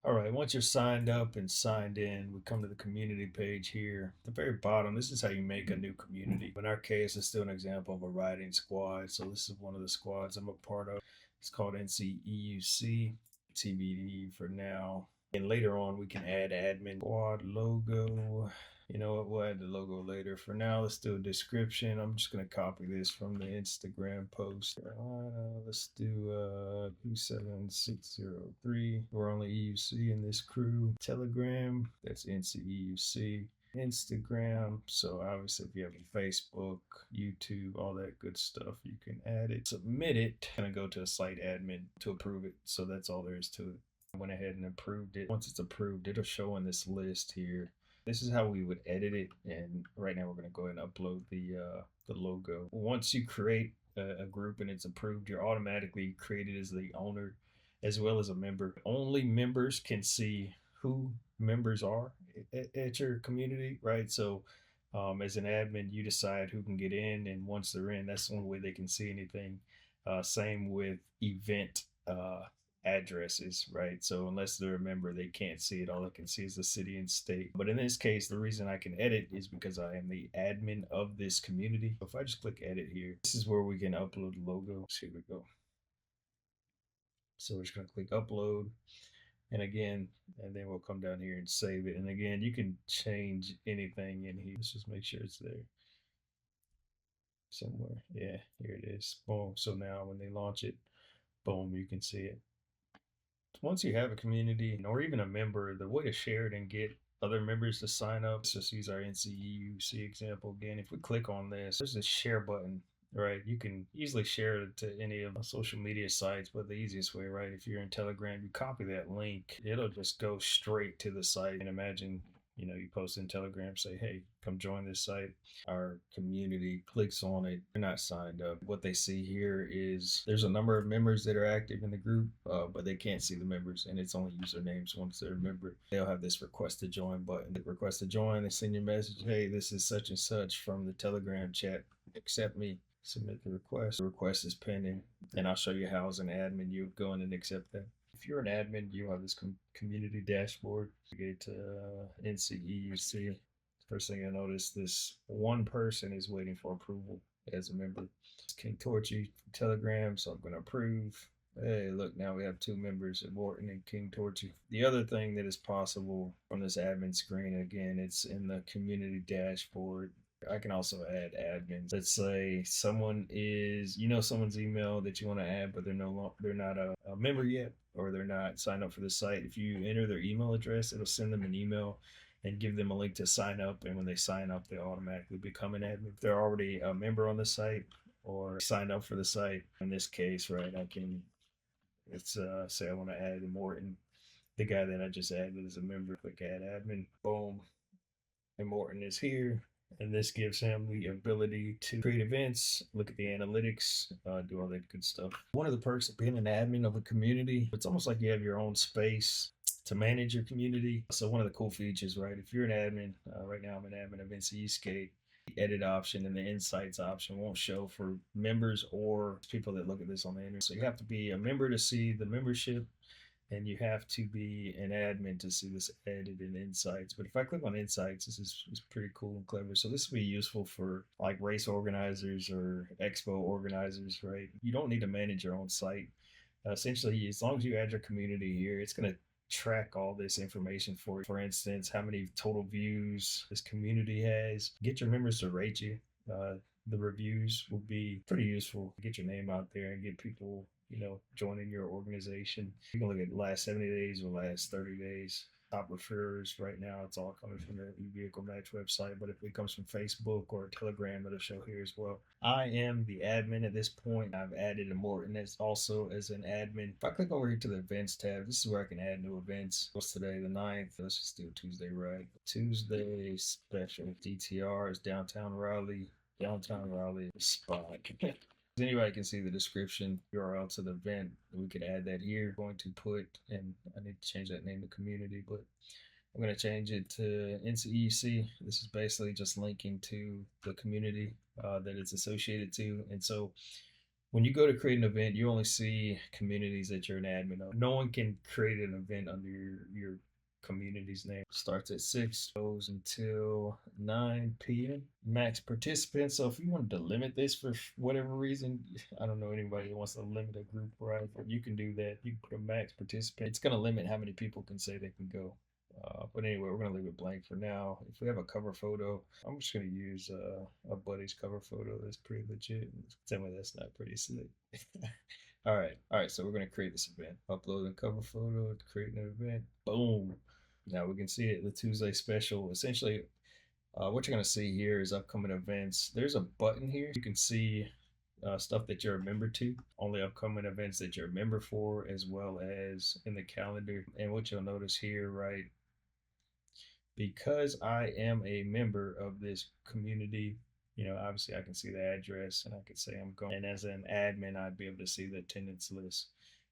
All right, once you're signed up and signed in, we come to the community page here. At the very bottom, this is how you make a new community. In our case, it's still an example of a riding squad. So this is one of the squads I'm a part of. It's called NCEUC, TBD for now. And later on, we can add admin squad logo. You know what? We'll add the logo later. For now, let's do a description. I'm just going to copy this from the Instagram post. Let's do 27603. We're only EUC in this crew. Telegram, that's NCEUC. Instagram. So obviously, if you have a Facebook, YouTube, all that good stuff, you can add it, submit it. Gonna go to a site admin to approve it. So that's all there is to it. I went ahead and approved it. Once it's approved, it'll show in this list here. This is how we would edit it, and right now we're going to go ahead and upload the logo. Once you create a group and it's approved, you're automatically created as the owner as well as a member. Only members can see who members are at your community, right? So as an admin, you decide who can get in, and once they're in, that's the only way they can see anything. Same with event addresses, right? So unless they're a member, they can't see it. All they can see is the city and state. But in this case, the reason I can edit is because I am the admin of this community. If I just click edit here, this is where we can upload the logo. So here we go. So we're just going to click upload. And again, and then we'll come down here and save it. And again, you can change anything in here. Let's just make sure it's there somewhere. Yeah, here it is. Boom. So now when they launch it, boom, you can see it. Once you have a community or even a member, the way to share it and get other members to sign up, let's just use our NCEUC example again. If we click on this, there's a share button, right? You can easily share it to any of the social media sites, but the easiest way, right? If you're in Telegram, you copy that link, it'll just go straight to the site. And imagine, you post in Telegram, say, hey, come join this site. Our community clicks on it. They're not signed up. What they see here is there's a number of members that are active in the group, but they can't see the members, and it's only usernames. Once they're a member, they'll have this request to join button. Request to join, they send you a message, hey, this is such and such from the Telegram chat. Accept me. Submit the request. The request is pending, and I'll show you how as an admin you would go in and accept that. If you're an admin, you have this community dashboard. You get to NCEUC. First thing I notice, this one person is waiting for approval as a member. It's King Torchy from Telegram, so I'm going to approve. Hey, look, now we have two members, Morton and King Torchy. The other thing that is possible from this admin screen, again, it's in the community dashboard. I can also add admins. Let's say someone is, someone's email that you want to add, but they're not a member yet, or they're not signed up for the site. If you enter their email address, it'll send them an email and give them a link to sign up. And when they sign up, they automatically become an admin. If they're already a member on the site or signed up for the site, in this case, right, it's say I want to add Morton, the guy that I just added as a member. Click add admin, boom, and Morton is here. And this gives him the ability to create events, look at the analytics, do all that good stuff. One of the perks of being an admin of a community, it's almost like you have your own space to manage your community. So one of the cool features, right? If you're an admin, right now I'm an admin of NCEScape, the edit option and the insights option won't show for members or people that look at this on the internet. So you have to be a member to see the membership, and you have to be an admin to see this edit in insights. But if I click on insights, this is pretty cool and clever. So this will be useful for like race organizers or expo organizers, right? You don't need to manage your own site. Essentially, as long as you add your community here, it's going to track all this information for you. For instance, how many total views this community has. Get your members to rate you. The reviews will be pretty useful. Get your name out there and get people joining your organization. You can look at the last 70 days or last 30 days. Top referrers right now, it's all coming from the vehicle match website, but if it comes from Facebook or Telegram, it'll show here as well. I am the admin at this point. I've added a Morton as also as an admin. If I click over here to the events tab, this is where I can add new events. What's today, the 9th? Let's just do Tuesday, right? Tuesday special DTR is downtown Raleigh spot. Anybody can see the description URL to the event. We could add that here. I'm going to put, and I need to change that name to community, but I'm going to change it to NCEC. This is basically just linking to the community that it's associated to. And so when you go to create an event, you only see communities that you're an admin of. No one can create an event under your community's name. Starts at 6, goes until 9 p.m. Max participants. So if you wanted to limit this for whatever reason, I don't know anybody that wants to limit a group, right? But you can do that. You can put a max participant. It's going to limit how many people can say they can go. But anyway, we're gonna leave it blank for now. If we have a cover photo, I'm just gonna use a buddy's cover photo. That's pretty legit. Tell me that's not pretty slick. All right. So we're gonna create this event. Upload a cover photo. Create an event. Boom. Now we can see it. The Tuesday special. Essentially, what you're gonna see here is upcoming events. There's a button here. You can see stuff that you're a member to, only upcoming events that you're a member for, as well as in the calendar. And what you'll notice here, right, because I am a member of this community, obviously I can see the address and I could say I'm going. And as an admin, I'd be able to see the attendance list.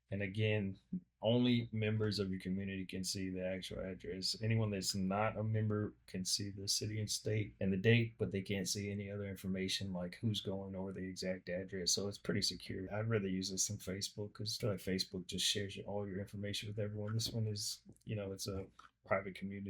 And again, only members of your community can see the actual address. Anyone that's not a member can see the city and state and the date, but they can't see any other information like who's going or the exact address. So it's pretty secure. I'd rather use this than Facebook because I feel like Facebook just shares all your information with everyone. This one is, it's a private community.